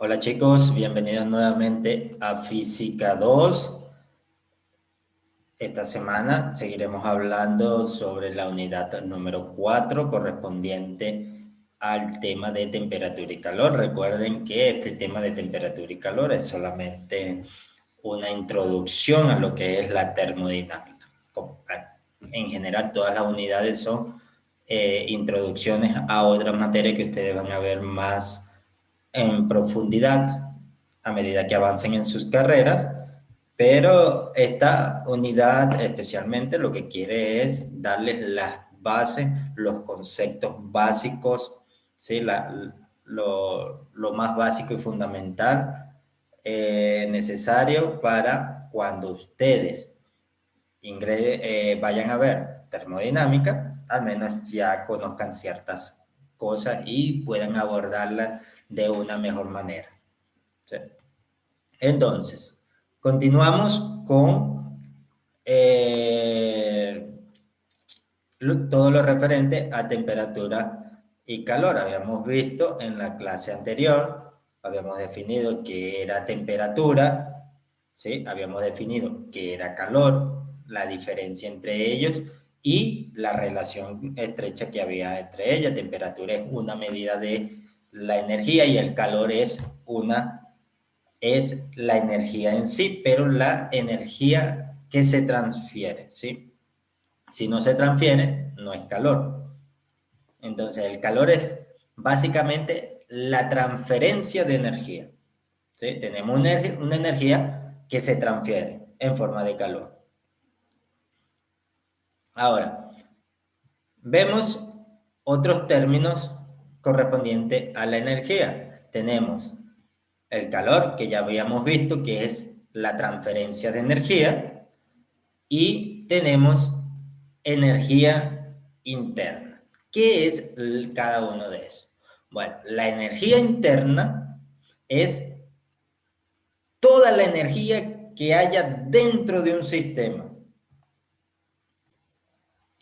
Hola chicos, bienvenidos nuevamente a Física 2. Esta semana seguiremos hablando sobre la unidad número 4 correspondiente al tema de temperatura y calor. Recuerden que este tema de temperatura y calor es solamente una introducción a lo que es la termodinámica. En general, todas las unidades son introducciones a otras materias que ustedes van a ver más en profundidad a medida que avancen en sus carreras, pero esta unidad especialmente lo que quiere es darles las bases, los conceptos básicos, ¿sí? Lo más básico y fundamental necesario para cuando ustedes vayan a ver termodinámica, al menos ya conozcan ciertas cosas y puedan abordarlas de una mejor manera. ¿Sí? Entonces, continuamos con todo lo referente a temperatura y calor. Habíamos visto en la clase anterior, habíamos definido qué era temperatura, ¿sí? Habíamos definido qué era calor, la diferencia entre ellos y la relación estrecha que había entre ellas. Temperatura es una medida de la energía y el calor es la energía en sí, pero la energía que se transfiere, ¿sí? Si no se transfiere, no es calor. Entonces, el calor es básicamente la transferencia de energía, ¿sí? Tenemos una energía que se transfiere en forma de calor. Ahora, vemos otros términos correspondientes a la energía. Tenemos el calor, que ya habíamos visto que es la transferencia de energía, y tenemos energía interna. ¿Qué es cada uno de esos? Bueno, la energía interna es toda la energía que haya dentro de un sistema,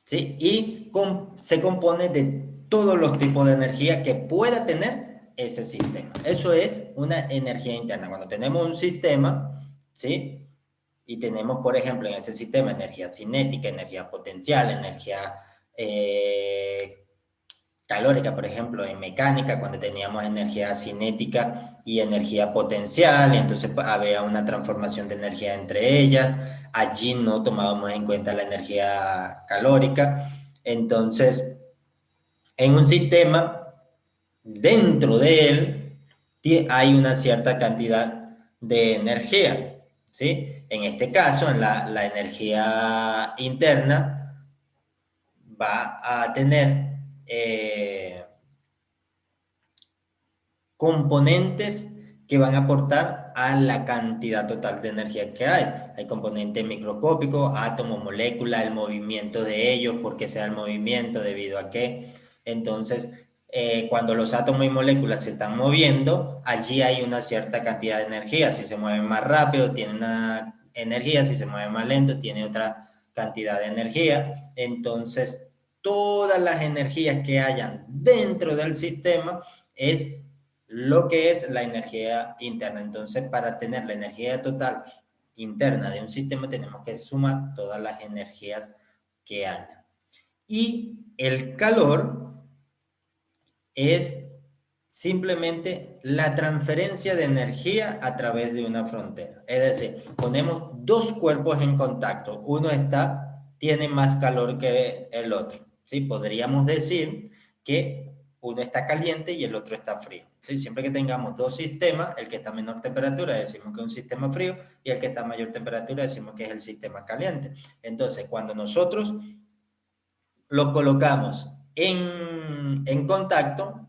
¿sí? Y se compone de todos los tipos de energía que pueda tener ese sistema. Eso es una energía interna. Cuando tenemos un sistema, ¿sí? Y tenemos, por ejemplo, en ese sistema energía cinética, energía potencial, energía calórica, por ejemplo, en mecánica, cuando teníamos energía cinética y energía potencial, y entonces había una transformación de energía entre ellas. Allí no tomábamos en cuenta la energía calórica. Entonces, en un sistema, dentro de él, hay una cierta cantidad de energía, ¿sí? En este caso, en la energía interna va a tener componentes que van a aportar a la cantidad total de energía que hay. Hay componentes microscópicos, átomos, moléculas, el movimiento de ellos, por qué se da el movimiento, debido a qué. Entonces, cuando los átomos y moléculas se están moviendo, allí hay una cierta cantidad de energía. Si se mueven más rápido, tiene una energía, si se mueve más lento, tiene otra cantidad de energía. Entonces, todas las energías que hayan dentro del sistema es lo que es la energía interna. Entonces, para tener la energía total interna de un sistema, tenemos que sumar todas las energías que haya. Y el calor es simplemente la transferencia de energía a través de una frontera. Es decir, ponemos dos cuerpos en contacto. Uno tiene más calor que el otro. ¿Sí? Podríamos decir que uno está caliente y el otro está frío. ¿Sí? Siempre que tengamos dos sistemas, el que está a menor temperatura decimos que es un sistema frío y el que está a mayor temperatura decimos que es el sistema caliente. Entonces, cuando nosotros los colocamos en contacto,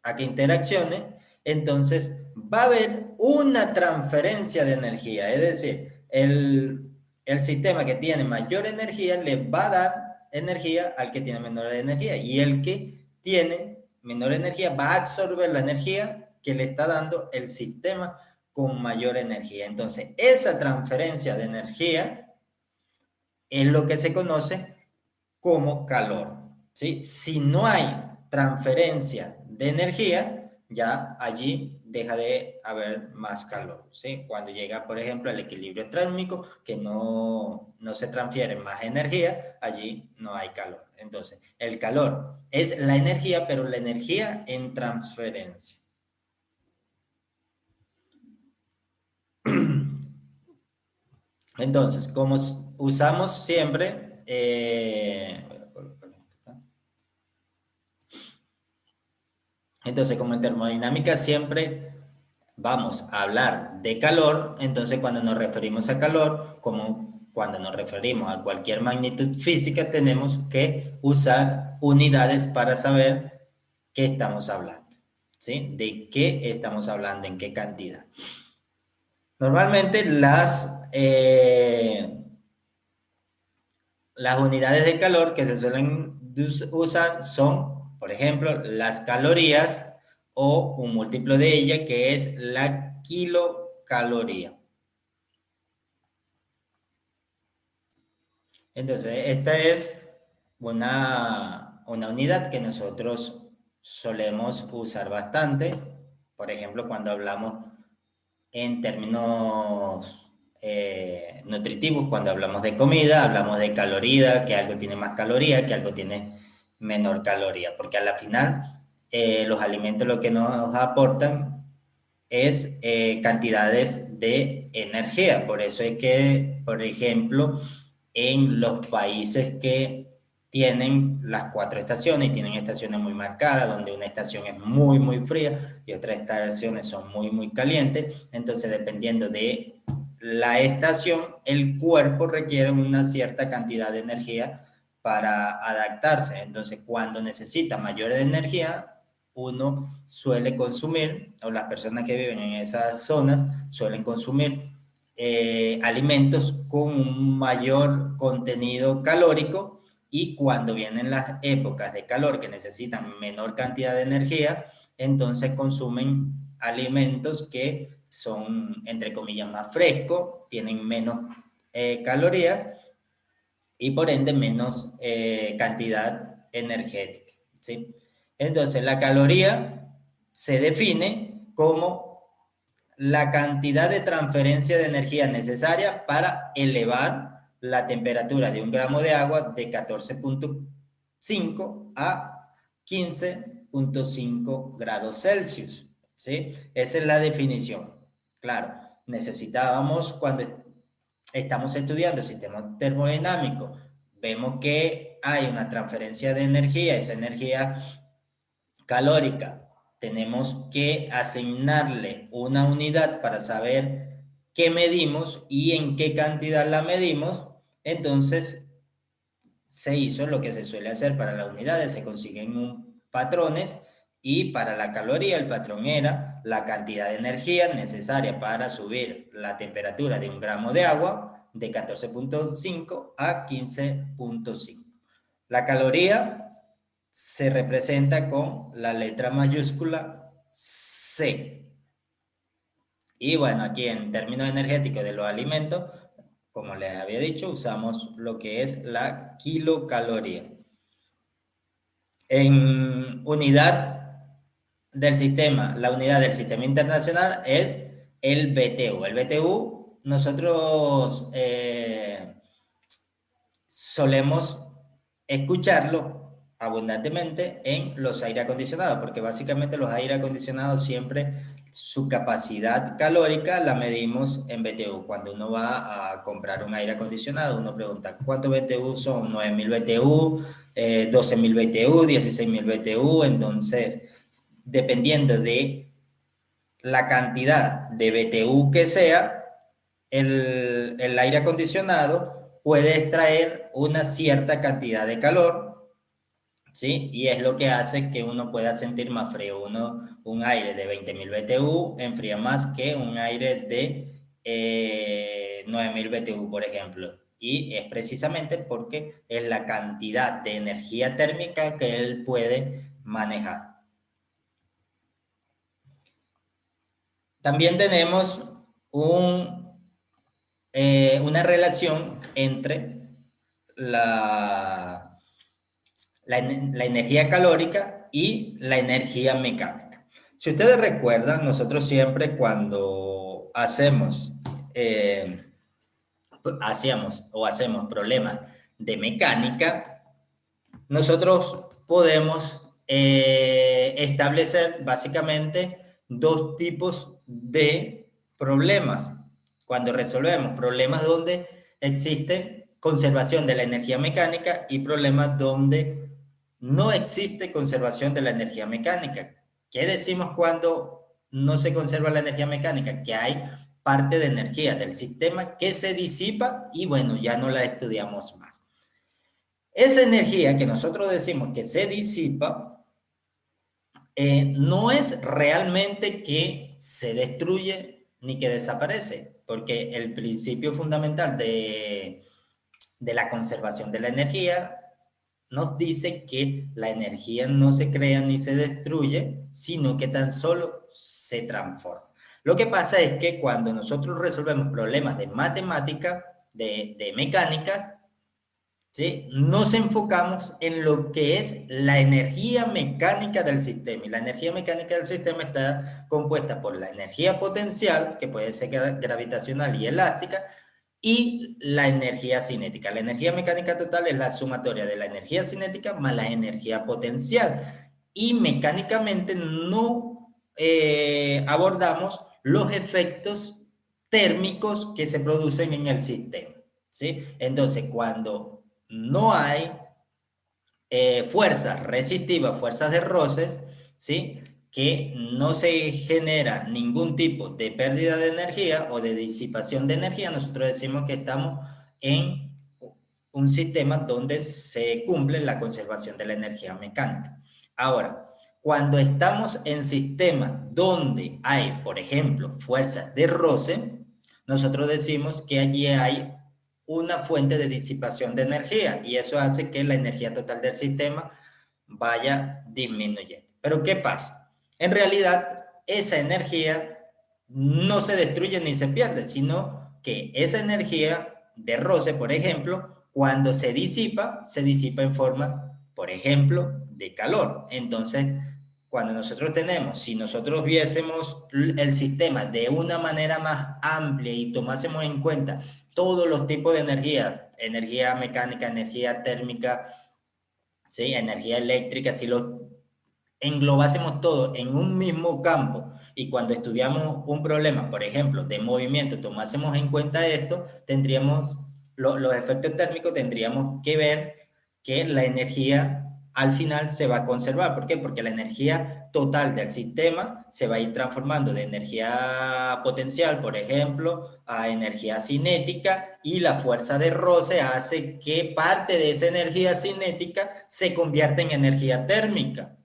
a que interaccionen, entonces va a haber una transferencia de energía. Es decir, el sistema que tiene mayor energía le va a dar energía al que tiene menor energía, y el que tiene menor energía va a absorber la energía que le está dando el sistema con mayor energía. Entonces, esa transferencia de energía es lo que se conoce como calor, ¿sí? Si no hay transferencia de energía, ya allí deja de haber más calor, ¿sí? Cuando llega, por ejemplo, al equilibrio térmico, que no se transfiere más energía, allí no hay calor. Entonces, el calor es la energía, pero la energía en transferencia. Entonces, como usamos siempre, entonces como en termodinámica siempre vamos a hablar de calor, entonces cuando nos referimos a calor, como cuando nos referimos a cualquier magnitud física, tenemos que usar unidades para saber qué estamos hablando, ¿sí? De qué estamos hablando, en qué cantidad. Normalmente las unidades de calor que se suelen usar son, por ejemplo, las calorías o un múltiplo de ella que es la kilocaloría. Entonces, esta es una unidad que nosotros solemos usar bastante. Por ejemplo, cuando hablamos en términos nutritivos, cuando hablamos de comida, hablamos de caloría, que algo tiene más caloría, que algo tiene menor caloría, porque a la final los alimentos lo que nos aportan es cantidades de energía. Por eso es que, por ejemplo, en los países que tienen las 4 estaciones y tienen estaciones muy marcadas, donde una estación es muy, muy fría y otras estaciones son muy, muy calientes. Entonces, dependiendo de la estación, el cuerpo requiere una cierta cantidad de energía para adaptarse. Entonces, cuando necesita mayor energía, uno suele consumir, o las personas que viven en esas zonas suelen consumir alimentos con un mayor contenido calórico, y cuando vienen las épocas de calor que necesitan menor cantidad de energía, entonces consumen alimentos que son, entre comillas, más frescos, tienen menos calorías y por ende menos cantidad energética, ¿sí? Entonces la caloría se define como la cantidad de transferencia de energía necesaria para elevar la temperatura de un gramo de agua de 14.5 a 15.5 grados Celsius, ¿sí? Esa es la definición. Claro, necesitábamos, cuando estamos estudiando el sistema termodinámico, vemos que hay una transferencia de energía, esa energía calórica, tenemos que asignarle una unidad para saber qué medimos y en qué cantidad la medimos. Entonces se hizo lo que se suele hacer para las unidades, se consiguen patrones, y para la caloría el patrón era la cantidad de energía necesaria para subir la temperatura de un gramo de agua de 14.5 a 15.5. La caloría se representa con la letra mayúscula C. Y bueno, aquí en términos energéticos de los alimentos, como les había dicho, usamos lo que es la kilocaloría. En unidad del sistema, la unidad del sistema internacional es el BTU. El BTU nosotros solemos escucharlo abundantemente en los aire acondicionados, porque básicamente los aire acondicionados siempre su capacidad calórica la medimos en BTU. Cuando uno va a comprar un aire acondicionado, uno pregunta, ¿cuántos BTU son? 9.000 BTU, 12.000 BTU, 16.000 BTU. Entonces, dependiendo de la cantidad de BTU que sea, el aire acondicionado puede extraer una cierta cantidad de calor, ¿sí? Y es lo que hace que uno pueda sentir más frío. Un aire de 20.000 BTU enfría más que un aire de 9.000 BTU, por ejemplo. Y es precisamente porque es la cantidad de energía térmica que él puede manejar. También tenemos una relación entre la energía calórica y la energía mecánica. Si ustedes recuerdan, nosotros siempre cuando hacemos problemas de mecánica, nosotros podemos establecer básicamente dos tipos de problemas. Cuando resolvemos problemas donde existe conservación de la energía mecánica y problemas donde no existe conservación de la energía mecánica. ¿Qué decimos cuando no se conserva la energía mecánica? Que hay parte de energía del sistema que se disipa y bueno, ya no la estudiamos más. Esa energía que nosotros decimos que se disipa, no es realmente que se destruye ni que desaparece, porque el principio fundamental de la conservación de la energía nos dice que la energía no se crea ni se destruye, sino que tan solo se transforma. Lo que pasa es que cuando nosotros resolvemos problemas de matemática, de mecánica, ¿sí? Nos enfocamos en lo que es la energía mecánica del sistema. Y la energía mecánica del sistema está compuesta por la energía potencial, que puede ser gravitacional y elástica, y la energía cinética. La energía mecánica total es la sumatoria de la energía cinética más la energía potencial. Y mecánicamente no abordamos los efectos térmicos que se producen en el sistema, ¿sí? Entonces, cuando no hay fuerzas resistivas, fuerzas de roces, ¿sí? Que no se genera ningún tipo de pérdida de energía o de disipación de energía, nosotros decimos que estamos en un sistema donde se cumple la conservación de la energía mecánica. Ahora, cuando estamos en sistemas donde hay, por ejemplo, fuerzas de roce, nosotros decimos que allí hay una fuente de disipación de energía y eso hace que la energía total del sistema vaya disminuyendo. Pero ¿qué pasa? En realidad, esa energía no se destruye ni se pierde, sino que esa energía de roce, por ejemplo, cuando se disipa en forma, por ejemplo, de calor. Entonces, cuando nosotros si nosotros viésemos el sistema de una manera más amplia y tomásemos en cuenta todos los tipos de energía mecánica, energía térmica, ¿sí? Energía eléctrica, si lo englobásemos todo en un mismo campo y cuando estudiamos un problema, por ejemplo, de movimiento, tomásemos en cuenta esto, tendríamos los efectos térmicos, tendríamos que ver que la energía al final se va a conservar. ¿Por qué? Porque la energía total del sistema se va a ir transformando de energía potencial, por ejemplo, a energía cinética y la fuerza de roce hace que parte de esa energía cinética se convierta en energía térmica.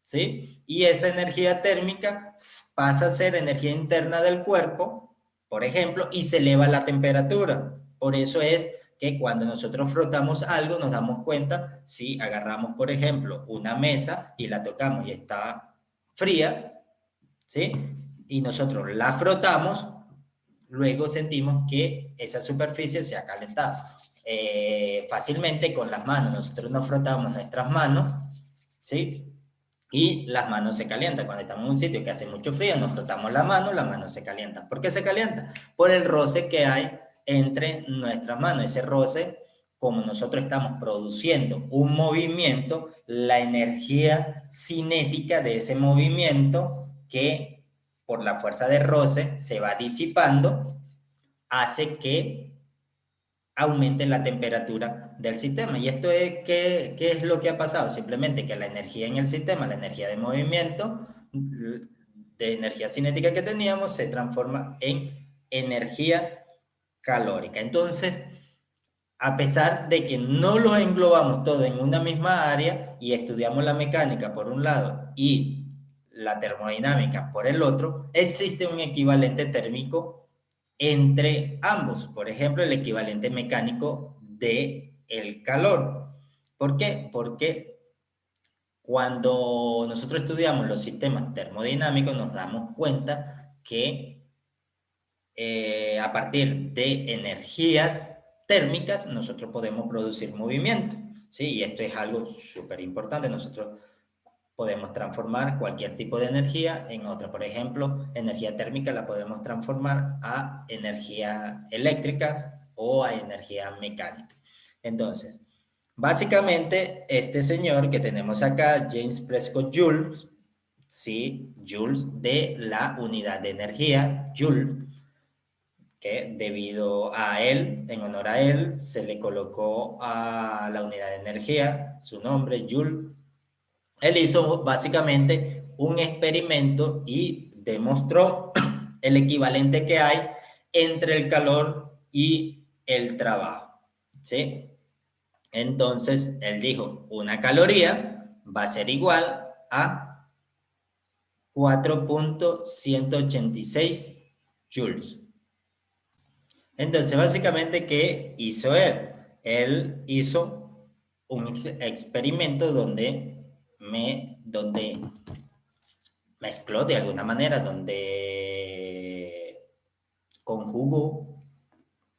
¿Sí? Y esa energía térmica pasa a ser energía interna del cuerpo, por ejemplo, y se eleva la temperatura. Por eso es que cuando nosotros frotamos algo nos damos cuenta, si agarramos, por ejemplo, una mesa y la tocamos y está fría, ¿sí? Y nosotros la frotamos, luego sentimos que esa superficie se ha calentado. Fácilmente con las manos, nosotros nos frotamos nuestras manos, ¿sí? Y las manos se calientan. Cuando estamos en un sitio que hace mucho frío, nos frotamos la mano se calienta. ¿Por qué se calienta? Por el roce que hay entre nuestras manos. Ese roce, como nosotros estamos produciendo un movimiento, la energía cinética de ese movimiento, que por la fuerza de roce se va disipando, hace que aumente la temperatura del sistema. ¿Y esto es qué es lo que ha pasado? Simplemente que la energía en el sistema, la energía de movimiento, de energía cinética que teníamos, se transforma en energía calórica. Entonces, a pesar de que no lo englobamos todo en una misma área y estudiamos la mecánica por un lado y la termodinámica por el otro, existe un equivalente térmico entre ambos. Por ejemplo, el equivalente mecánico de el calor. ¿Por qué? Porque cuando nosotros estudiamos los sistemas termodinámicos nos damos cuenta que a partir de energías térmicas nosotros podemos producir movimiento, ¿sí? Y esto es algo súper importante. Nosotros podemos transformar cualquier tipo de energía en otra. Por ejemplo, energía térmica la podemos transformar a energía eléctrica o a energía mecánica. Entonces, básicamente, este señor que tenemos acá, James Prescott Joule, sí, Joules de la unidad de energía, Joule, que debido a él, en honor a él, se le colocó a la unidad de energía su nombre, Joule. Él hizo básicamente un experimento y demostró el equivalente que hay entre el calor y el trabajo, ¿sí? Entonces, él dijo, una caloría va a ser igual a 4.186 joules. Entonces, básicamente, ¿qué hizo él? Él hizo un experimento donde mezcló de alguna manera, donde conjugó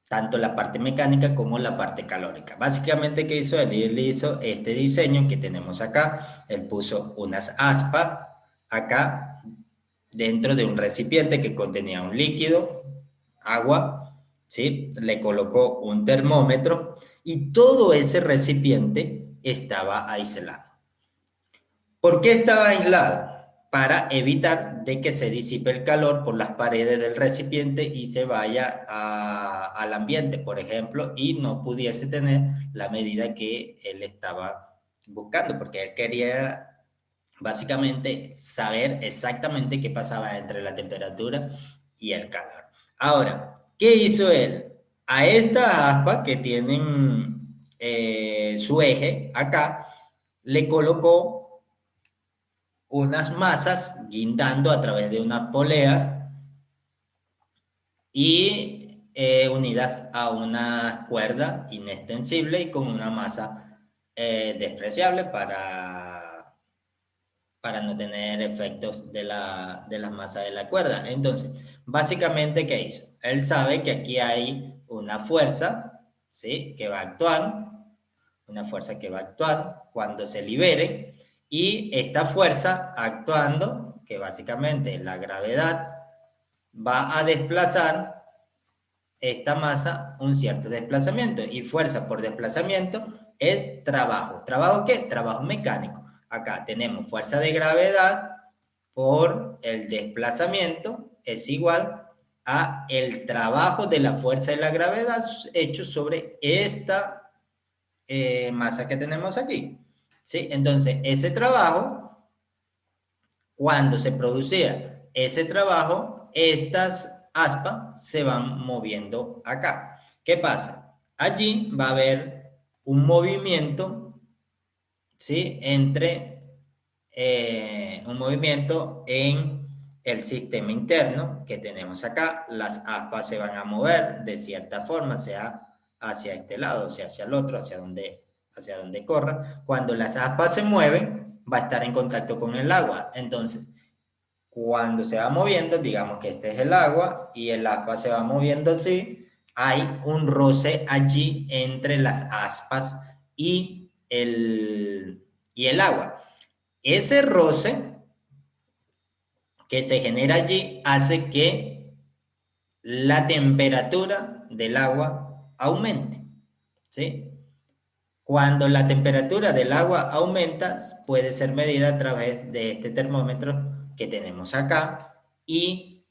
tanto la parte mecánica como la parte calórica. Básicamente, ¿qué hizo él? Él hizo este diseño que tenemos acá. Él puso unas aspas acá dentro de un recipiente que contenía un líquido, agua, ¿sí? Le colocó un termómetro y todo ese recipiente estaba aislado. ¿Por qué estaba aislado? Para evitar de que se disipe el calor por las paredes del recipiente y se vaya al ambiente, por ejemplo, y no pudiese tener la medida que él estaba buscando, porque él quería básicamente saber exactamente qué pasaba entre la temperatura y el calor. Ahora, ¿qué hizo él? A estas aspas que tienen su eje acá, le colocó unas masas guindando a través de unas poleas y unidas a una cuerda inextensible y con una masa despreciable para no tener efectos de las masas de la cuerda. Entonces, básicamente, ¿qué hizo? Él sabe que aquí hay una fuerza, ¿sí? Que va a actuar, una fuerza que va a actuar cuando se libere, y esta fuerza actuando, que básicamente la gravedad, va a desplazar esta masa un cierto desplazamiento, y fuerza por desplazamiento es trabajo. ¿Trabajo qué? Trabajo mecánico. Acá tenemos fuerza de gravedad por el desplazamiento es igual a el trabajo de la fuerza de la gravedad hecho sobre esta masa que tenemos aquí, ¿sí? Entonces, ese trabajo, cuando se producía ese trabajo, estas aspas se van moviendo acá. ¿Qué pasa? Allí va a haber un movimiento, ¿sí? Un movimiento en el sistema interno que tenemos acá. Las aspas se van a mover de cierta forma, sea hacia este lado, sea hacia el otro, hacia donde corra. Cuando las aspas se mueven, va a estar en contacto con el agua. Entonces, cuando se va moviendo, digamos que este es el agua y el aspa se va moviendo así, hay un roce allí entre las aspas y el agua. Ese roce que se genera allí hace que la temperatura del agua aumente, ¿sí? Cuando la temperatura del agua aumenta, puede ser medida a través de este termómetro que tenemos acá, y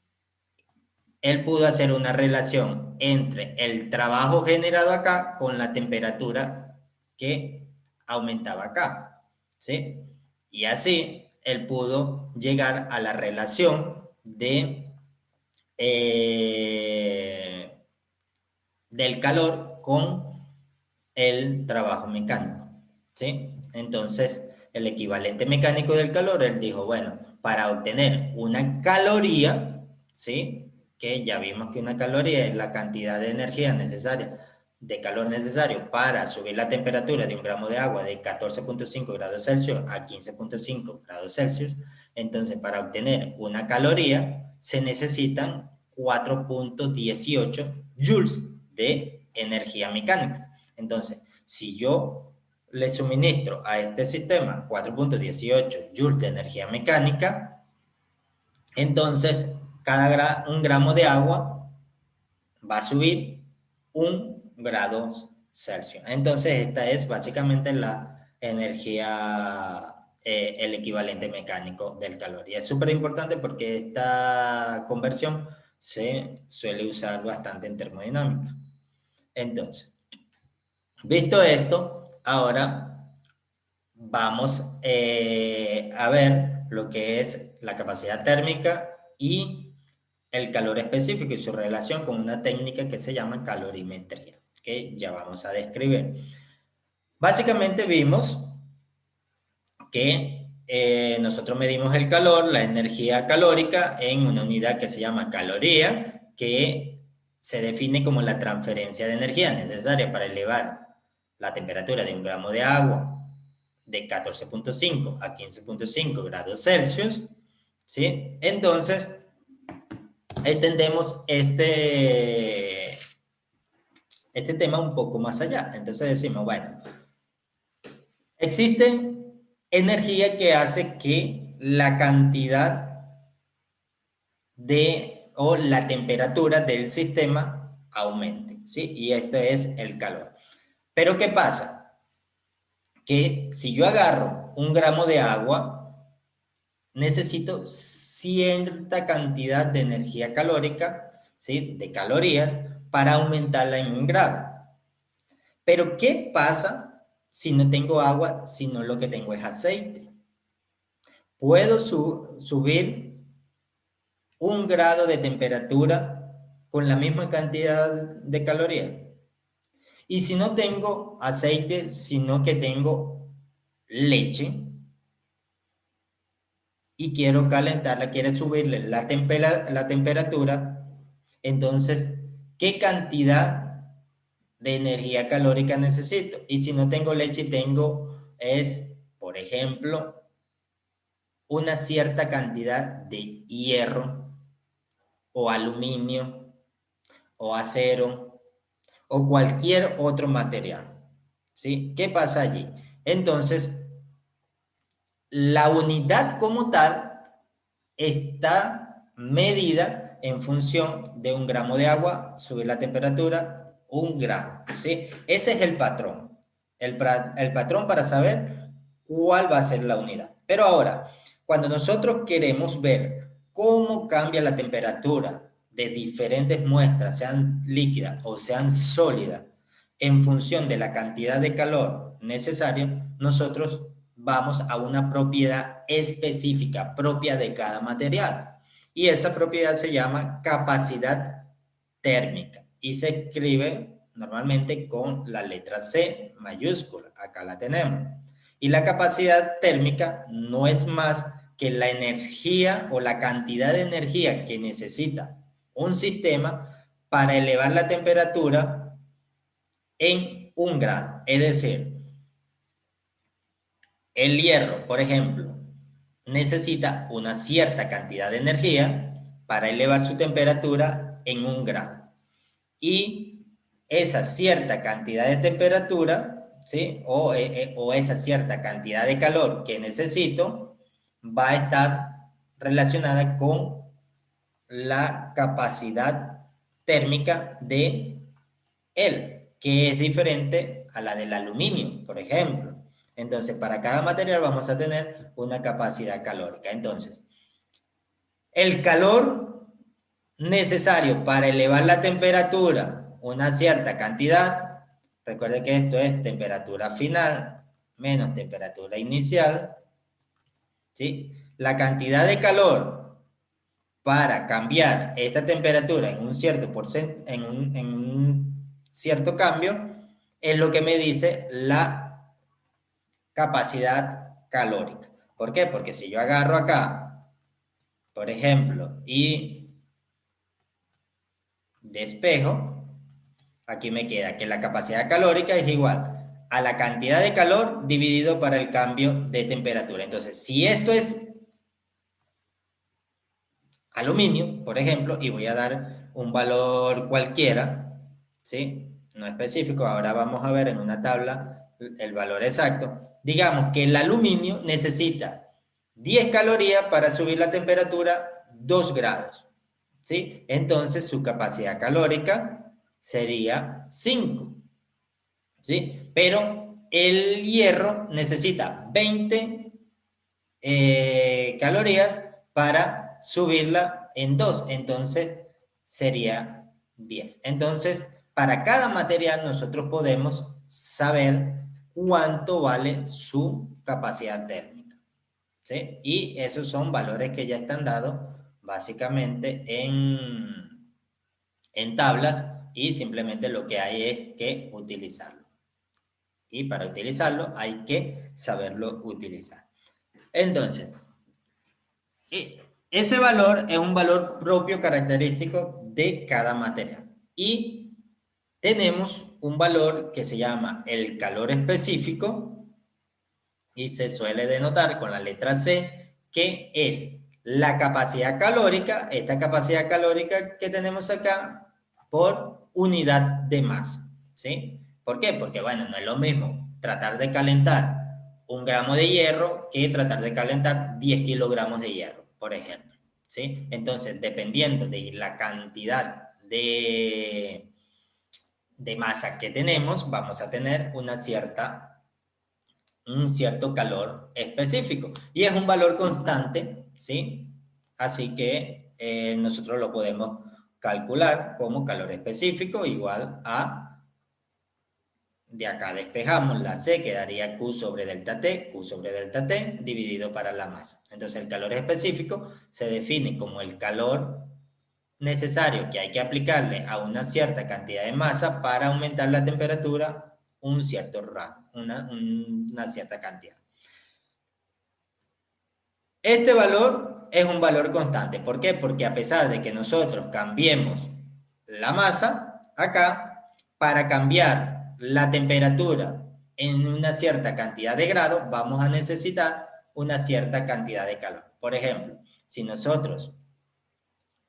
él pudo hacer una relación entre el trabajo generado acá con la temperatura que aumentaba acá, ¿sí? Y así él pudo llegar a la relación del calor con el trabajo mecánico, ¿sí? Entonces, el equivalente mecánico del calor, él dijo, bueno, para obtener una caloría, ¿sí? Que ya vimos que una caloría es la cantidad de energía necesaria, de calor necesario para subir la temperatura de un gramo de agua de 14.5 grados Celsius a 15.5 grados Celsius. Entonces, para obtener una caloría se necesitan 4.18 joules de energía mecánica. Entonces, si yo le suministro a este sistema 4.18 joules de energía mecánica, entonces un gramo de agua va a subir 1 grado Celsius. Entonces esta es básicamente la energía, el equivalente mecánico del calor. Y es súper importante porque esta conversión se suele usar bastante en termodinámica. Entonces, visto esto, ahora vamos a ver lo que es la capacidad térmica y el calor específico y su relación con una técnica que se llama calorimetría, que ya vamos a describir. Básicamente vimos que nosotros medimos el calor, la energía calórica, en una unidad que se llama caloría, que se define como la transferencia de energía necesaria para elevar la temperatura de un gramo de agua de 14.5 a 15.5 grados Celsius, ¿sí? Entonces, extendemos este tema un poco más allá. Entonces decimos, bueno, existe energía que hace que la cantidad o la temperatura del sistema aumente, ¿sí? Y esto es el calor. Pero ¿qué pasa? Que si yo agarro un gramo de agua, necesito cierta cantidad de energía calórica, ¿sí? De calorías, para aumentarla en 1 grado. Pero ¿qué pasa si no tengo agua, sino lo que tengo es aceite? Puedo subir 1 grado de temperatura con la misma cantidad de calorías. Y si no tengo aceite, sino que tengo leche, y quiero calentarla, quiero subirle la temperatura, entonces, ¿qué cantidad de energía calórica necesito? Y si no tengo leche, por ejemplo, una cierta cantidad de hierro o aluminio o acero o cualquier otro material, ¿sí? ¿Qué pasa allí? Entonces, la unidad como tal está medida en función de 1 gramo de agua, subir la temperatura 1 grado, ¿sí? Ese es el patrón. El patrón para saber cuál va a ser la unidad. Pero ahora, cuando nosotros queremos ver cómo cambia la temperatura de diferentes muestras, sean líquidas o sean sólidas, en función de la cantidad de calor necesario, nosotros vamos a una propiedad específica, propia de cada material. Y esa propiedad se llama capacidad térmica y se escribe normalmente con la letra C mayúscula. Acá la tenemos. Y la capacidad térmica no es más que la energía o la cantidad de energía que necesita un sistema para elevar la temperatura en 1 grado. Es decir, el hierro, por ejemplo, necesita una cierta cantidad de energía para elevar su temperatura en 1 grado. Y esa cierta cantidad de temperatura, ¿sí? O esa cierta cantidad de calor que necesito va a estar relacionada con la capacidad térmica de él, que es diferente a la del aluminio, por ejemplo. Entonces, para cada material vamos a tener una capacidad calórica. Entonces, el calor necesario para elevar la temperatura una cierta cantidad, recuerde que esto es temperatura final menos temperatura inicial, ¿sí? La cantidad de calor para cambiar esta temperatura en un cierto en un cierto cambio es lo que me dice la capacidad calórica. ¿Por qué? Porque si yo agarro acá, por ejemplo, y despejo, aquí me queda que la capacidad calórica es igual a la cantidad de calor dividido para el cambio de temperatura. Entonces, si esto es aluminio, por ejemplo, y voy a dar un valor cualquiera, ¿sí? No específico, ahora vamos a ver en una tabla el valor exacto, digamos que el aluminio necesita 10 calorías para subir la temperatura 2 grados, ¿sí? Entonces su capacidad calórica sería 5, ¿sí? Pero el hierro necesita 20 calorías para subirla en 2, entonces sería 10. Entonces, para cada material nosotros podemos saber cuánto vale su capacidad térmica, ¿sí? Y esos son valores que ya están dados básicamente en tablas, y simplemente lo que hay es que utilizarlo. Y para utilizarlo hay que saberlo utilizar. Entonces, ese valor es un valor propio característico de cada material. Y tenemos un valor que se llama el calor específico, y se suele denotar con la letra C, que es la capacidad calórica, esta capacidad calórica que tenemos acá, por unidad de masa, ¿sí? ¿Por qué? Porque, bueno, no es lo mismo tratar de calentar 1 gramo de hierro que tratar de calentar 10 kilogramos de hierro, por ejemplo, ¿sí? Entonces, dependiendo de la cantidad de masa que tenemos, vamos a tener un cierto calor específico. Y es un valor constante, ¿sí? Así que nosotros lo podemos calcular como calor específico igual a, de acá despejamos la C, quedaría Q sobre delta T, Q sobre delta T, dividido para la masa. Entonces el calor específico se define como el calor necesario que hay que aplicarle a una cierta cantidad de masa para aumentar la temperatura un cierto rango, una cierta cantidad. Este valor es un valor constante. ¿Por qué? Porque a pesar de que nosotros cambiemos la masa, acá, para cambiar la temperatura en una cierta cantidad de grados, vamos a necesitar una cierta cantidad de calor. Por ejemplo, si nosotros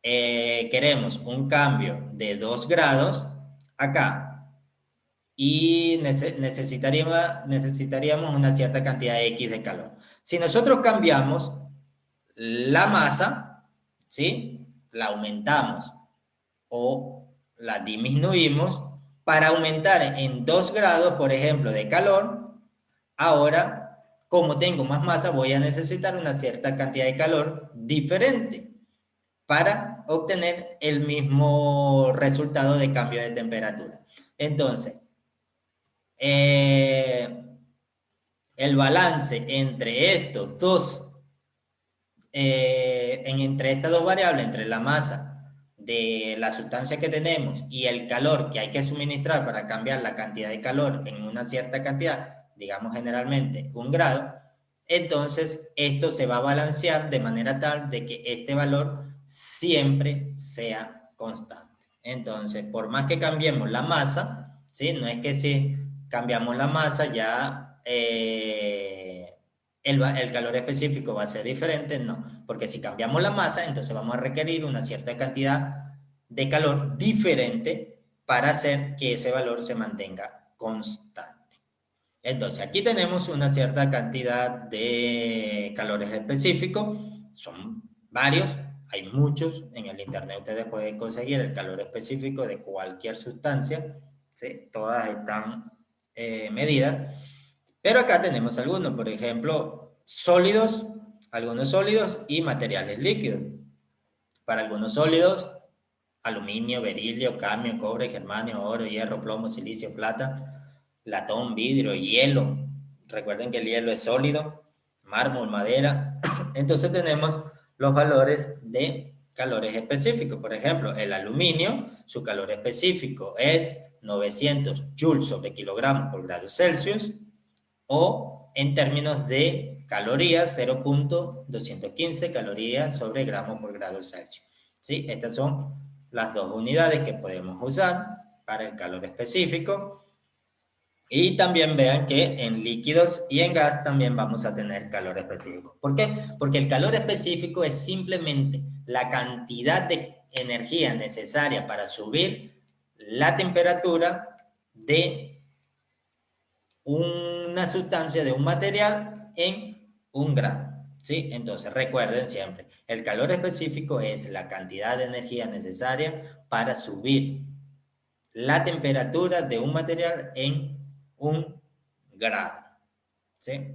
queremos un cambio de 2 grados, acá, y necesitaríamos una cierta cantidad de X de calor. Si nosotros cambiamos la masa, ¿sí? La aumentamos o la disminuimos para aumentar en 2 grados, por ejemplo, de calor, ahora, como tengo más masa, voy a necesitar una cierta cantidad de calor diferente para obtener el mismo resultado de cambio de temperatura. Entonces, el balance entre estos dos, entre estas dos variables, entre la masa de la sustancia que tenemos y el calor que hay que suministrar para cambiar la cantidad de calor en una cierta cantidad, digamos generalmente 1 grado, entonces esto se va a balancear de manera tal de que este valor siempre sea constante. Entonces, por más que cambiemos la masa, ¿sí? No es que si cambiamos la masa ya el calor específico va a ser diferente, no, porque si cambiamos la masa, entonces vamos a requerir una cierta cantidad de calor diferente para hacer que ese valor se mantenga constante. Entonces, aquí tenemos una cierta cantidad de calores específicos, son varios, hay muchos, en el internet ustedes pueden conseguir el calor específico de cualquier sustancia, ¿sí? Todas están medidas, pero acá tenemos algunos, por ejemplo, sólidos, algunos sólidos y materiales líquidos. Para algunos sólidos, aluminio, berilio, cadmio, cobre, germanio, oro, hierro, plomo, silicio, plata, latón, vidrio, hielo. Recuerden que el hielo es sólido, mármol, madera. Entonces tenemos los valores de calores específicos. Por ejemplo, el aluminio, su calor específico es 900 joules sobre kilogramos por grado Celsius, o en términos de calorías, 0.215 calorías sobre gramos por grado Celsius. ¿Sí? Estas son las dos unidades que podemos usar para el calor específico. Y también vean que en líquidos y en gas también vamos a tener calor específico. ¿Por qué? Porque el calor específico es simplemente la cantidad de energía necesaria para subir la temperatura de una sustancia de un material en un grado. ¿Sí? Entonces recuerden siempre, el calor específico es la cantidad de energía necesaria para subir la temperatura de un material en un grado. ¿Sí?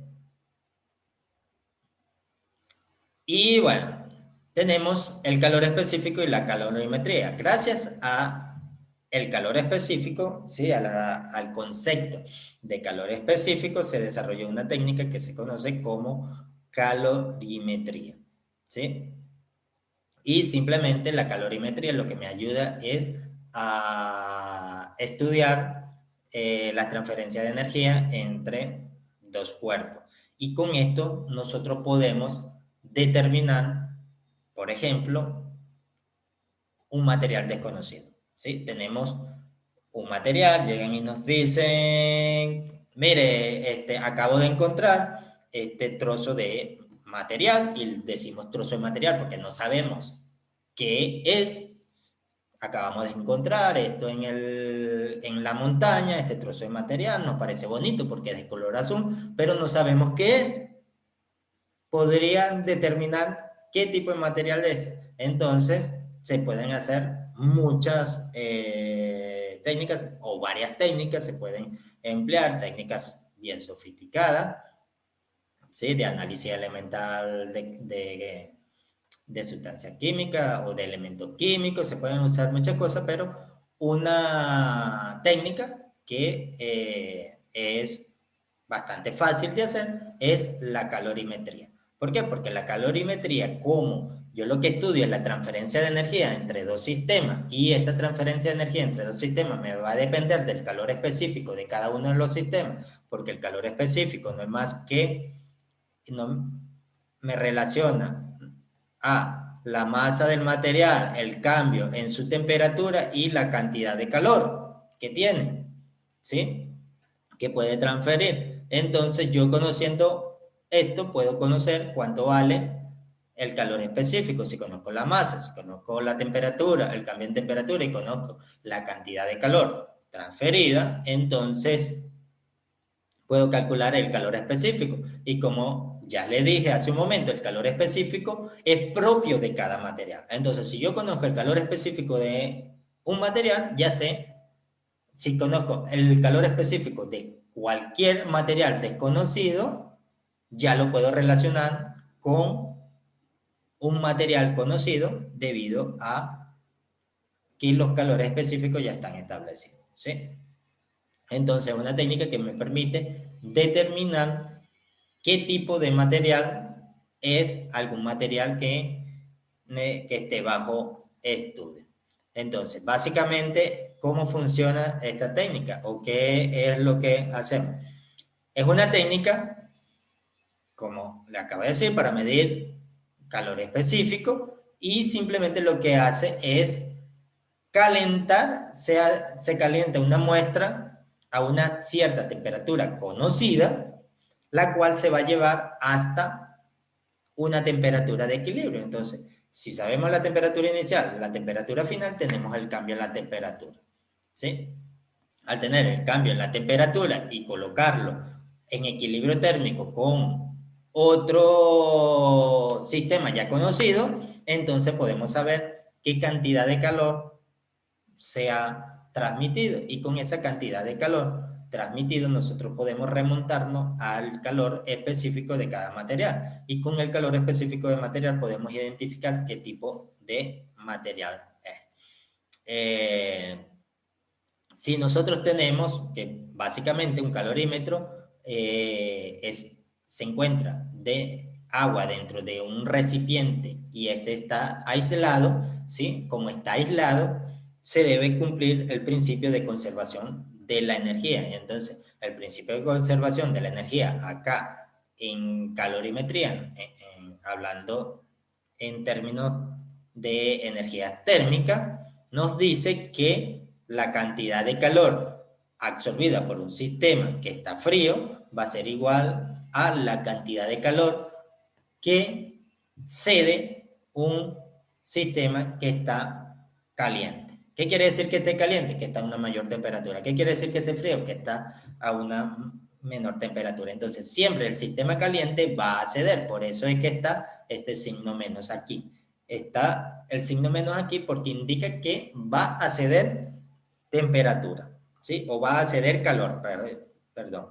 Y bueno, tenemos el calor específico y la calorimetría. Gracias a el calor específico, ¿sí? Al concepto de calor específico, se desarrolló una técnica que se conoce como calorimetría, ¿sí? Y simplemente la calorimetría lo que me ayuda es a estudiar la transferencia de energía entre dos cuerpos. Y con esto nosotros podemos determinar, por ejemplo, un material desconocido. ¿Sí? Tenemos un material, llegan y nos dicen, mire, acabo de encontrar este trozo de material, y decimos trozo de material porque no sabemos qué es. Acabamos de encontrar esto en la montaña, este trozo de material, nos parece bonito porque es de color azul, pero no sabemos qué es. Podrían determinar qué tipo de material es. Entonces, se pueden hacer muchas técnicas o varias técnicas, se pueden emplear técnicas bien sofisticadas, ¿sí? De análisis elemental de sustancia química o de elementos químicos, se pueden usar muchas cosas, pero una técnica que es bastante fácil de hacer es la calorimetría. ¿Por qué? Porque la calorimetría, como yo lo que estudio es la transferencia de energía entre dos sistemas, y esa transferencia de energía entre dos sistemas me va a depender del calor específico de cada uno de los sistemas, porque el calor específico no es más que, no, me relaciona a la masa del material, el cambio en su temperatura y la cantidad de calor que tiene, ¿sí? Que puede transferir. Entonces yo, conociendo esto, puedo conocer cuánto vale el calor específico. Si conozco la masa, si conozco la temperatura, el cambio en temperatura, y conozco la cantidad de calor transferida, entonces puedo calcular el calor específico. Y como ya le dije hace un momento, el calor específico es propio de cada material. Entonces, si yo conozco el calor específico de un material, ya sé. Si conozco el calor específico de cualquier material desconocido, ya lo puedo relacionar con un material conocido debido a que los calores específicos ya están establecidos, ¿sí? Entonces, una técnica que me permite determinar qué tipo de material es algún material que esté bajo estudio. Entonces, básicamente, ¿cómo funciona esta técnica o qué es lo que hacemos? Es una técnica, como le acabo de decir, para medir calor específico, y simplemente lo que hace es calentar, se calienta una muestra a una cierta temperatura conocida, la cual se va a llevar hasta una temperatura de equilibrio. Entonces, si sabemos la temperatura inicial, la temperatura final, tenemos el cambio en la temperatura, ¿sí? Al tener el cambio en la temperatura y colocarlo en equilibrio térmico con otro sistema ya conocido, entonces podemos saber qué cantidad de calor se ha transmitido, y con esa cantidad de calor transmitido nosotros podemos remontarnos al calor específico de cada material, y con el calor específico de material podemos identificar qué tipo de material es. Si nosotros tenemos que básicamente un calorímetro se encuentra de agua dentro de un recipiente y este está aislado, ¿sí? Como está aislado, se debe cumplir el principio de conservación de la energía. Entonces, el principio de conservación de la energía acá en calorimetría, hablando en términos de energía térmica, nos dice que la cantidad de calor absorbida por un sistema que está frío va a ser igual a la cantidad de calor que cede un sistema que está caliente. ¿Qué quiere decir que esté caliente? Que está a una mayor temperatura. ¿Qué quiere decir que esté frío? Que está a una menor temperatura. Entonces, siempre el sistema caliente va a ceder. Por eso es que está este signo menos aquí. Está el signo menos aquí porque indica que va a ceder temperatura, ¿sí? O va a ceder calor, perdón.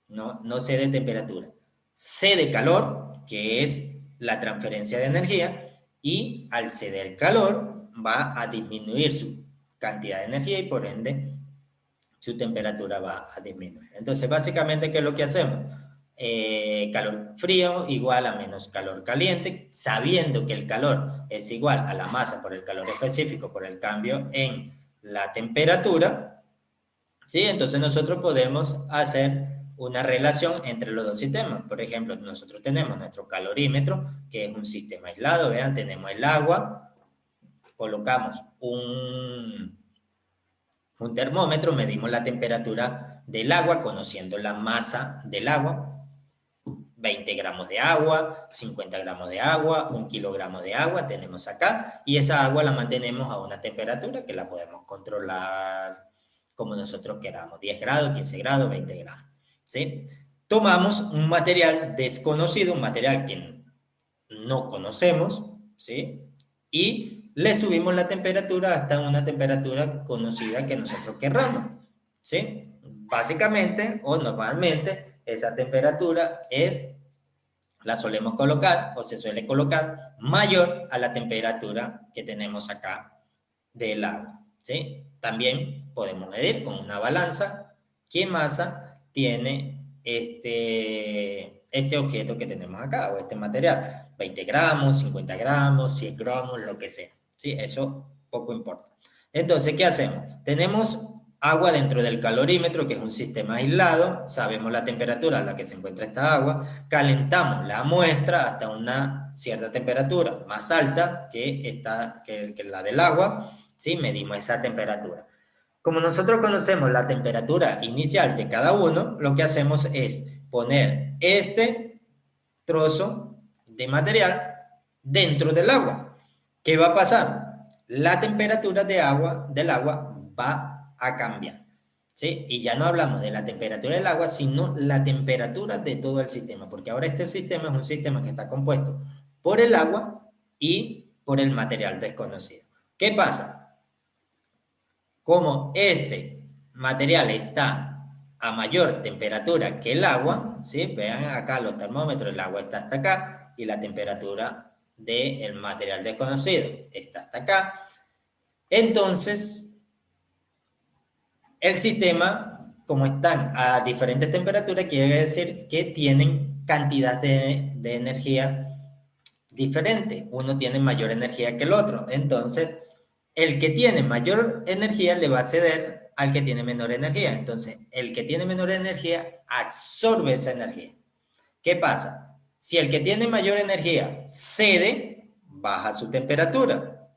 No cede temperatura. Cede calor, que es la transferencia de energía, y al ceder calor va a disminuir su cantidad de energía y por ende su temperatura va a disminuir. Entonces, básicamente, ¿qué es lo que hacemos? Calor frío igual a menos calor caliente, sabiendo que el calor es igual a la masa por el calor específico, por el cambio en la temperatura, ¿sí? Entonces nosotros podemos hacer una relación entre los dos sistemas. Por ejemplo, nosotros tenemos nuestro calorímetro, que es un sistema aislado, vean, tenemos el agua, colocamos un termómetro, medimos la temperatura del agua, conociendo la masa del agua, 20 gramos de agua, 50 gramos de agua, 1 kilogramo de agua tenemos acá, y esa agua la mantenemos a una temperatura que la podemos controlar como nosotros queramos, 10 grados, 15 grados, 20 grados, ¿sí? Tomamos un material desconocido, un material que no conocemos, ¿sí? Y le subimos la temperatura hasta una temperatura conocida que nosotros querramos, ¿sí? Básicamente o normalmente esa temperatura la solemos colocar o se suele colocar mayor a la temperatura que tenemos acá del agua, ¿sí? También podemos medir con una balanza qué masa tiene este objeto que tenemos acá o este material, 20 gramos, 50 gramos, 100 gramos, lo que sea, ¿sí? Eso poco importa. Entonces, ¿qué hacemos? Tenemos agua dentro del calorímetro, que es un sistema aislado, sabemos la temperatura a la que se encuentra esta agua, calentamos la muestra hasta una cierta temperatura más alta que la del agua, ¿sí? Medimos esa temperatura. Como nosotros conocemos la temperatura inicial de cada uno, lo que hacemos es poner este trozo de material dentro del agua. ¿Qué va a pasar? La temperatura del agua va a cambiar, ¿sí? Y ya no hablamos de la temperatura del agua, sino la temperatura de todo el sistema, porque ahora este sistema es un sistema que está compuesto por el agua y por el material desconocido. ¿Qué pasa? Como este material está a mayor temperatura que el agua, ¿sí? Vean acá los termómetros, el agua está hasta acá y la temperatura del material desconocido está hasta acá. Entonces, el sistema, como están a diferentes temperaturas, quiere decir que tienen cantidad de energía diferente. Uno tiene mayor energía que el otro. Entonces, el que tiene mayor energía le va a ceder al que tiene menor energía. Entonces, el que tiene menor energía absorbe esa energía. ¿Qué pasa? Si el que tiene mayor energía cede, baja su temperatura.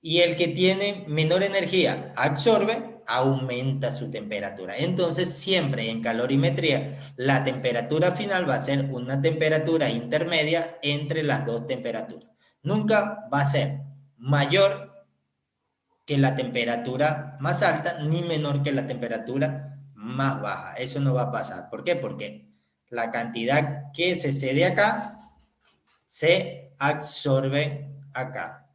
Y el que tiene menor energía absorbe, aumenta su temperatura. Entonces, siempre en calorimetría, la temperatura final va a ser una temperatura intermedia entre las dos temperaturas. Nunca va a ser mayor que la temperatura más alta ni menor que la temperatura más baja. Eso no va a pasar. ¿Por qué? Porque la cantidad que se cede acá se absorbe acá.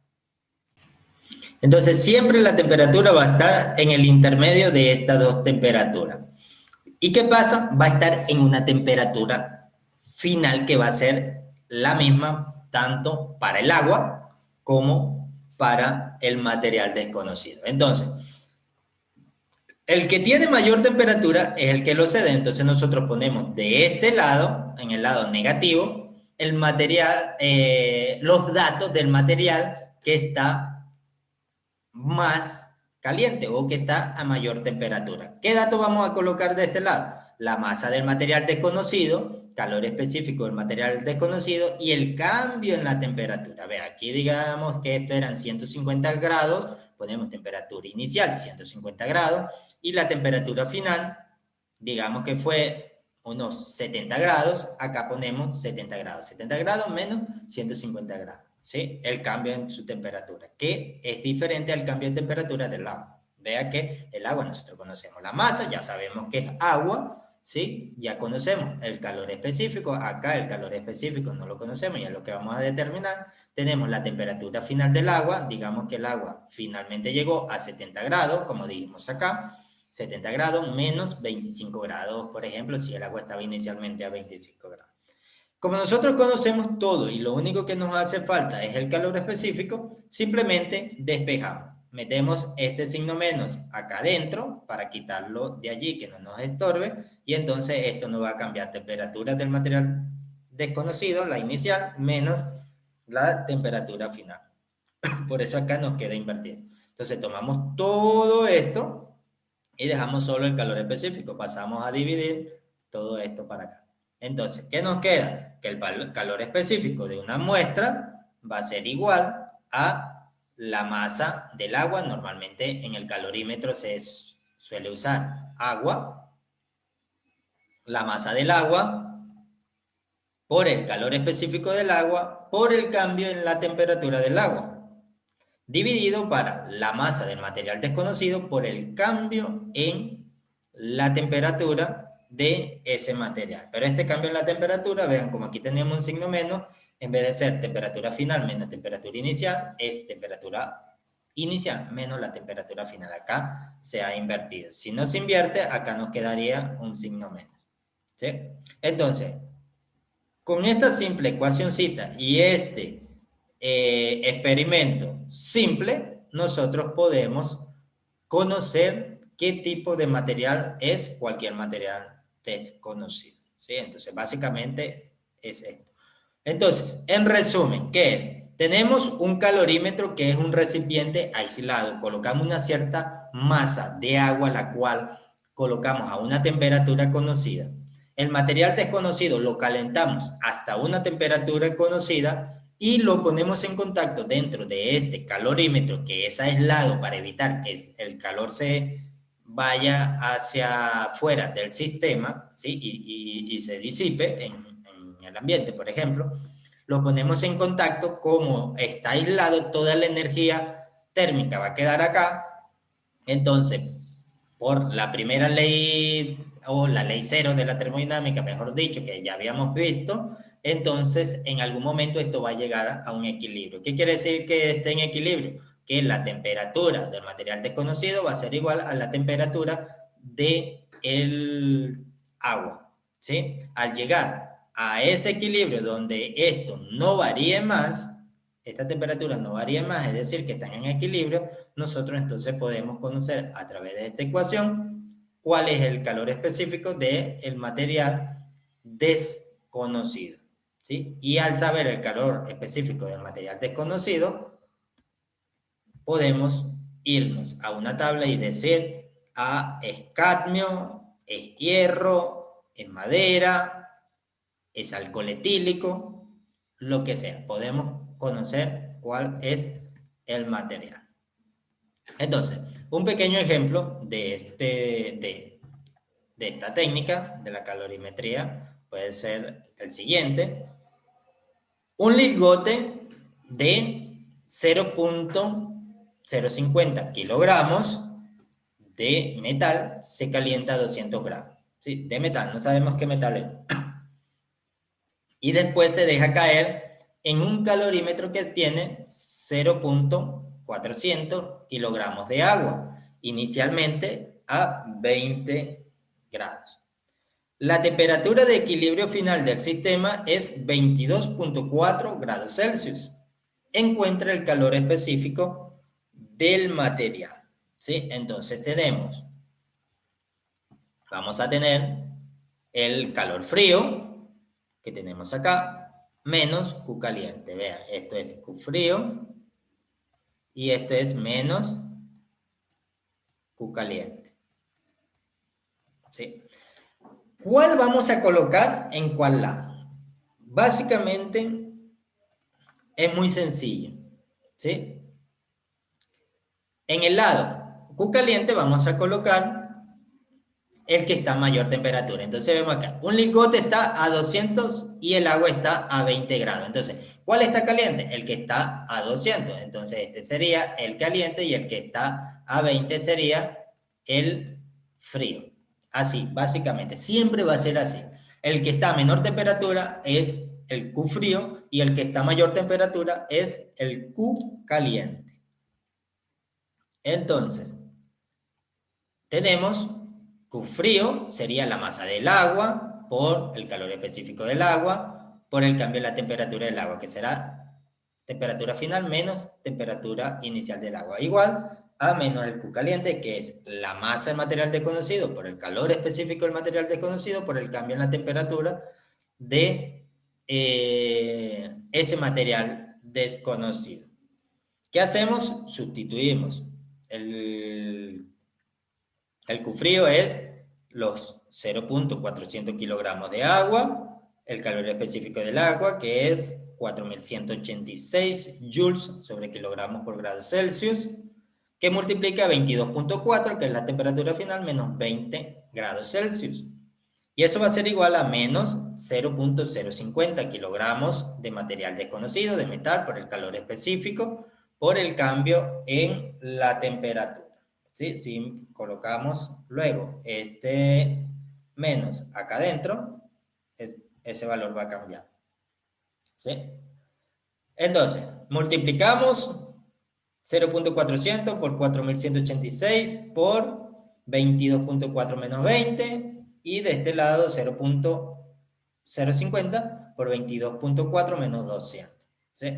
Entonces, siempre la temperatura va a estar en el intermedio de estas dos temperaturas. ¿Y qué pasa? Va a estar en una temperatura final que va a ser la misma tanto para el agua como para el material desconocido. Entonces, el que tiene mayor temperatura es el que lo cede. Entonces nosotros ponemos de este lado, en el lado negativo, el material, los datos del material que está más caliente o que está a mayor temperatura. ¿Qué datos vamos a colocar de este lado? La masa del material desconocido, calor específico del material desconocido y el cambio en la temperatura. Ve, aquí digamos que esto eran 150 grados, ponemos temperatura inicial 150 grados y la temperatura final, digamos que fue unos 70 grados, acá ponemos 70 grados menos 150 grados, ¿sí? El cambio en su temperatura, que es diferente al cambio de temperatura del agua. Vea que el agua nosotros conocemos la masa, ya sabemos que es agua, ¿sí? Ya conocemos el calor específico, acá el calor específico no lo conocemos, ya lo que vamos a determinar, tenemos la temperatura final del agua, digamos que el agua finalmente llegó a 70 grados, como dijimos acá, 70 grados menos 25 grados, por ejemplo, si el agua estaba inicialmente a 25 grados. Como nosotros conocemos todo y lo único que nos hace falta es el calor específico, simplemente despejamos. Metemos este signo menos acá adentro para quitarlo de allí que no nos estorbe y entonces esto nos va a cambiar temperatura del material desconocido, la inicial, menos la temperatura final. Por eso acá nos queda invertido. Entonces tomamos todo esto y dejamos solo el calor específico. Pasamos a dividir todo esto para acá. Entonces, ¿qué nos queda? Que el calor específico de una muestra va a ser igual a la masa del agua. Normalmente en el calorímetro se suele usar agua. La masa del agua por el calor específico del agua por el cambio en la temperatura del agua, dividido para la masa del material desconocido por el cambio en la temperatura de ese material. Pero este cambio en la temperatura, vean como aquí tenemos un signo menos, en vez de ser temperatura final menos temperatura inicial, es temperatura inicial menos la temperatura final. Acá se ha invertido. Si no se invierte, acá nos quedaría un signo menos. ¿Sí? Entonces, con esta simple ecuacióncita y este experimento simple, nosotros podemos conocer qué tipo de material es cualquier material desconocido. ¿Sí? Entonces, básicamente es esto. Entonces, en resumen, ¿qué es? Tenemos un calorímetro que es un recipiente aislado. Colocamos una cierta masa de agua, la cual colocamos a una temperatura conocida. El material desconocido lo calentamos hasta una temperatura conocida y lo ponemos en contacto dentro de este calorímetro que es aislado para evitar que el calor se vaya hacia afuera del sistema, ¿sí? y se disipe en el ambiente, por ejemplo. Lo ponemos en contacto, como está aislado, toda la energía térmica va a quedar acá. Entonces, por la primera ley o la ley cero de la termodinámica, mejor dicho, que ya habíamos visto, entonces en algún momento esto va a llegar a un equilibrio. ¿Qué quiere decir que esté en equilibrio? Que la temperatura del material desconocido va a ser igual a la temperatura del agua, ¿sí? Al llegar a ese equilibrio donde esto no varíe más, esta temperatura no varía más, es decir, que están en equilibrio, nosotros entonces podemos conocer a través de esta ecuación cuál es el calor específico del material desconocido, ¿sí? Y al saber el calor específico del material desconocido, podemos irnos a una tabla y decir, es cadmio, es hierro, es madera, es alcohol etílico, lo que sea. Podemos conocer cuál es el material. Entonces, un pequeño ejemplo de esta técnica de la calorimetría puede ser el siguiente. Un lingote de 0.050 kilogramos de metal se calienta a 200 grados. ¿Sí? De metal, no sabemos qué metal es. Y después se deja caer en un calorímetro que tiene 0.400 kilogramos de agua, inicialmente a 20 grados. La temperatura de equilibrio final del sistema es 22.4 grados Celsius. Encuentra el calor específico del material. ¿Sí? Entonces vamos a tener el calor frío, que tenemos acá, menos Q caliente. Vean, esto es Q frío y esto es menos Q caliente. ¿Sí? ¿Cuál vamos a colocar en cuál lado? Básicamente es muy sencillo. ¿Sí? En el lado Q caliente vamos a colocar el que está a mayor temperatura. Entonces vemos acá, un lingote está a 200 y el agua está a 20 grados. Entonces, ¿cuál está caliente? El que está a 200. Entonces, este sería el caliente y el que está a 20 sería el frío. Así, básicamente, siempre va a ser así. El que está a menor temperatura es el Q frío y el que está a mayor temperatura es el Q caliente. Entonces, tenemos Q frío, sería la masa del agua por el calor específico del agua, por el cambio de la temperatura del agua, que será temperatura final menos temperatura inicial del agua, igual a menos el Q caliente, que es la masa del material desconocido por el calor específico del material desconocido, por el cambio en la temperatura de ese material desconocido. ¿Qué hacemos? Sustituimos el Q frío es los 0.400 kilogramos de agua, el calor específico del agua, que es 4186 joules sobre kilogramos por grado Celsius, que multiplica 22.4, que es la temperatura final, menos 20 grados Celsius. Y eso va a ser igual a menos 0.050 kilogramos de material desconocido, de metal, por el calor específico, por el cambio en la temperatura. ¿Sí? Si colocamos luego este menos acá adentro, ese valor va a cambiar. ¿Sí? Entonces, multiplicamos 0.400 por 4186 por 22.4 menos 20 y de este lado 0.050 por 22.4 menos 200. ¿Sí?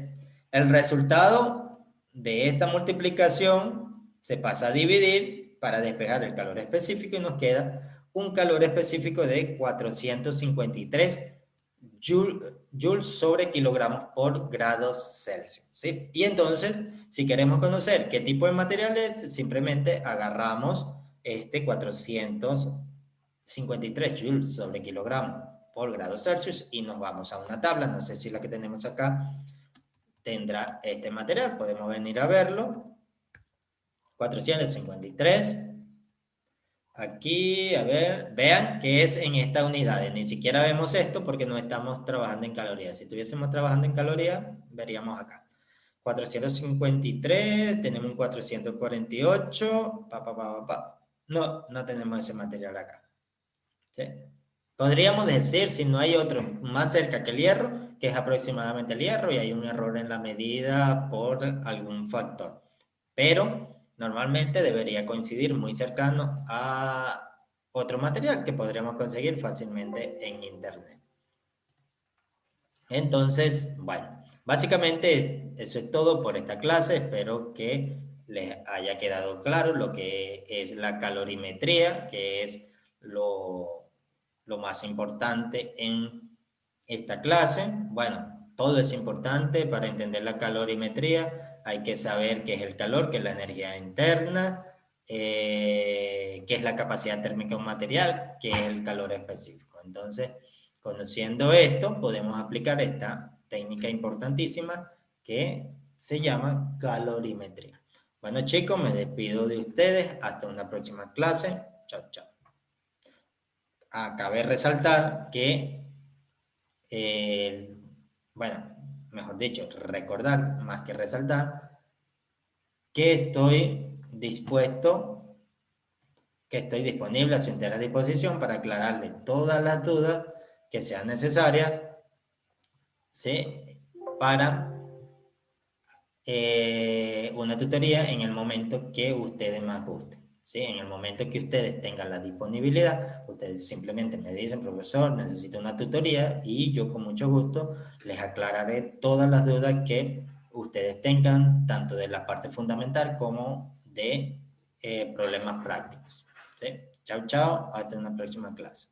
El resultado de esta multiplicación se pasa a dividir para despejar el calor específico y nos queda un calor específico de 453 joules sobre kilogramos por grados Celsius. ¿Sí? Y entonces, si queremos conocer qué tipo de material es, simplemente agarramos este 453 joules sobre kilogramos por grados Celsius y nos vamos a una tabla. No sé si la que tenemos acá tendrá este material. Podemos venir a verlo. 453. Aquí, a ver, vean que es en esta unidad. Ni siquiera vemos esto porque no estamos trabajando en calorías. Si estuviésemos trabajando en calorías, veríamos acá. 453, tenemos un 448. No, no tenemos ese material acá. ¿Sí? Podríamos decir, si no hay otro más cerca que el hierro, que es aproximadamente el hierro y hay un error en la medida por algún factor. Pero normalmente debería coincidir muy cercano a otro material que podríamos conseguir fácilmente en internet. Entonces, bueno, básicamente eso es todo por esta clase. Espero que les haya quedado claro lo que es la calorimetría, que es lo más importante en esta clase. Bueno, todo es importante para entender la calorimetría. Hay que saber qué es el calor, qué es la energía interna, qué es la capacidad térmica de un material, qué es el calor específico. Entonces, conociendo esto, podemos aplicar esta técnica importantísima que se llama calorimetría. Bueno, chicos, me despido de ustedes. Hasta una próxima clase. Chao, chao. Cabe resaltar que, bueno, mejor dicho, recordar más que resaltar, que estoy dispuesto, que estoy disponible a su entera disposición para aclararle todas las dudas que sean necesarias, ¿sí? Para una tutoría en el momento que ustedes más gusten. ¿Sí? En el momento que ustedes tengan la disponibilidad, ustedes simplemente me dicen, profesor, necesito una tutoría y yo con mucho gusto les aclararé todas las dudas que ustedes tengan, tanto de la parte fundamental como de problemas prácticos. ¿Sí? Chao, chao, hasta una próxima clase.